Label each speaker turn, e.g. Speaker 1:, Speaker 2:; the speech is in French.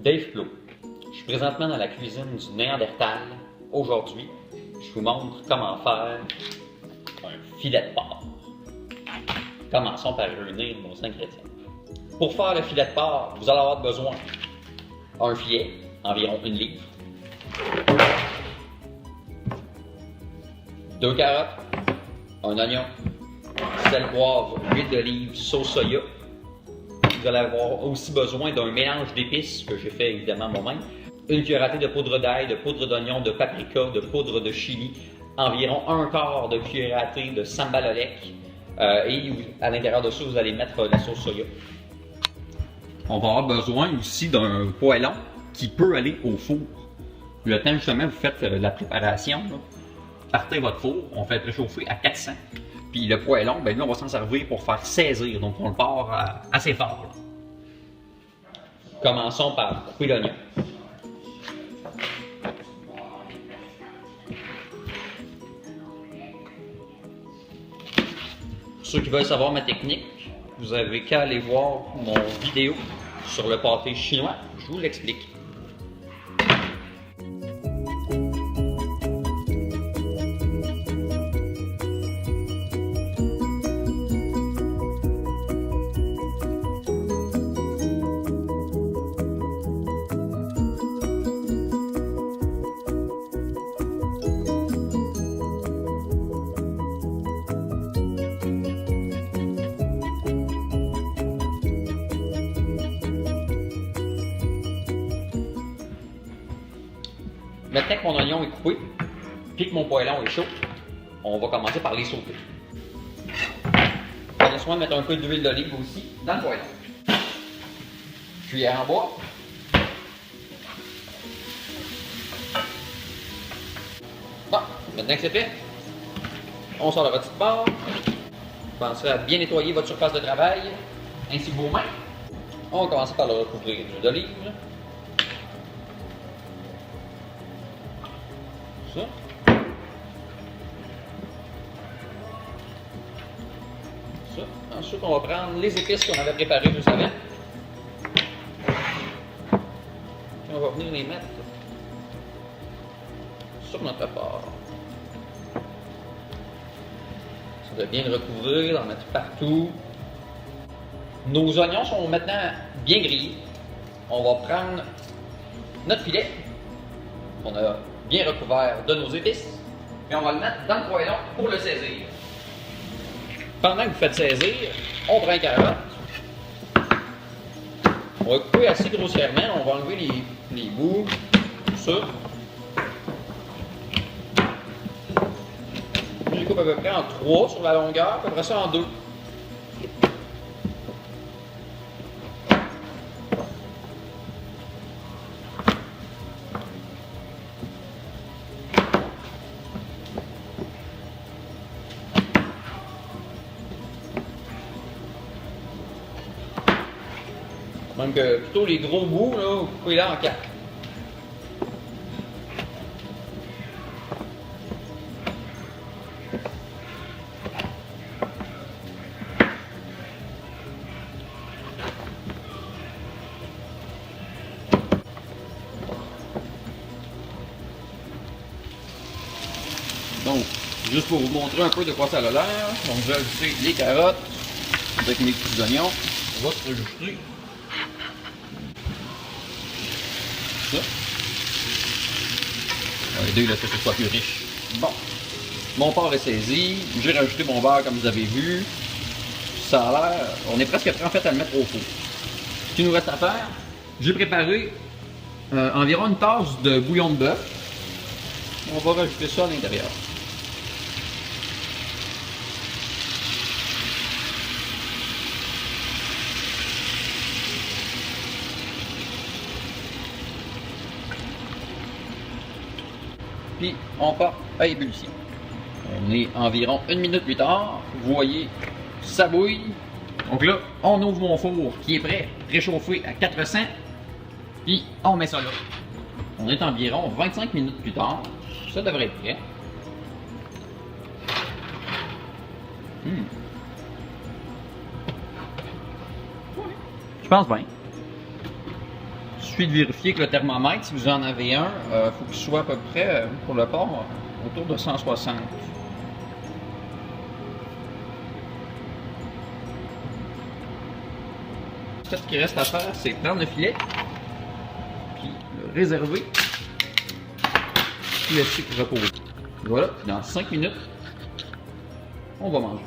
Speaker 1: Dave Plot. Je suis présentement dans la cuisine du Néandertal. Aujourd'hui, je vous montre comment faire un filet de porc. Commençons par réunir nos ingrédients. Pour faire le filet de porc, vous allez avoir besoin d'un filet, environ 1 livre, 2 carottes, un oignon, sel, poivre, huile d'olive, sauce soya. Vous allez avoir aussi besoin d'un mélange d'épices que j'ai fait évidemment moi-même. Une cuillerée de poudre d'ail, de poudre d'oignon, de paprika, de poudre de chili, environ 1/4 de cuillerée de sambal olek. Et à l'intérieur de ça, vous allez mettre la sauce soya. On va avoir besoin aussi d'un poêlon qui peut aller au four. Le temps justement vous faites la préparation, là, partez votre four, on fait préchauffer à 400. Puis le poêlon, ben là on va s'en servir pour faire saisir, donc on le part assez fort. Là. Commençons par couper l'oignon. Pour ceux qui veulent savoir ma technique, vous avez qu'à aller voir mon vidéo sur le pâté chinois, je vous l'explique. Maintenant que mon oignon est coupé, puis que mon poêlon est chaud, on va commencer par les sauter. Prenez soin de mettre un peu d'huile d'olive aussi dans le poêlon. Cuillère en bois. Bon, maintenant que c'est fait, on sort de votre petite barre. Pensez à bien nettoyer votre surface de travail, ainsi que vos mains. On va commencer par le recouvrir d'huile d'olive. Ça. Ça. Ensuite, on va prendre les épices qu'on avait préparées juste avant. Et on va venir les mettre sur notre porc. Ça doit bien le recouvrir, en mettre partout. Nos oignons sont maintenant bien grillés. On va prendre notre filet qu'on a bien recouvert de nos épices, et on va le mettre dans le poêlon pour le saisir. Pendant que vous faites saisir, on prend une carotte. On va couper assez grossièrement, on va enlever les bouts, tout ça. Je les coupe à peu près en 3 sur la longueur, puis après ça en 2. Donc, plutôt les gros bouts, là, vous coupez-les en 4. Donc, juste pour vous montrer un peu de quoi ça a l'air, donc je vais ajouter les carottes avec mes petits oignons. On va se rajouter ça. On va aider là, que ce soit plus riche. Bon, mon porc est saisi, j'ai rajouté mon beurre comme vous avez vu. Ça a l'air, on est presque prêt en fait à le mettre au four. Ce qu'il nous reste à faire, j'ai préparé environ une tasse de bouillon de bœuf. On va rajouter ça à l'intérieur. Puis on part à ébullition. On est environ 1 minute plus tard. Vous voyez, ça bouille. Donc là, on ouvre mon four qui est prêt, réchauffé à 400. Puis on met ça là. On est environ 25 minutes plus tard. Ça devrait être prêt. Je pense bien. suffit de vérifier que le thermomètre, si vous en avez un, il faut qu'il soit à peu près, pour le porc, autour de 160. Ce qu'il reste à faire, c'est prendre le filet, puis le réserver, puis laisser reposer. Voilà, dans 5 minutes, on va manger.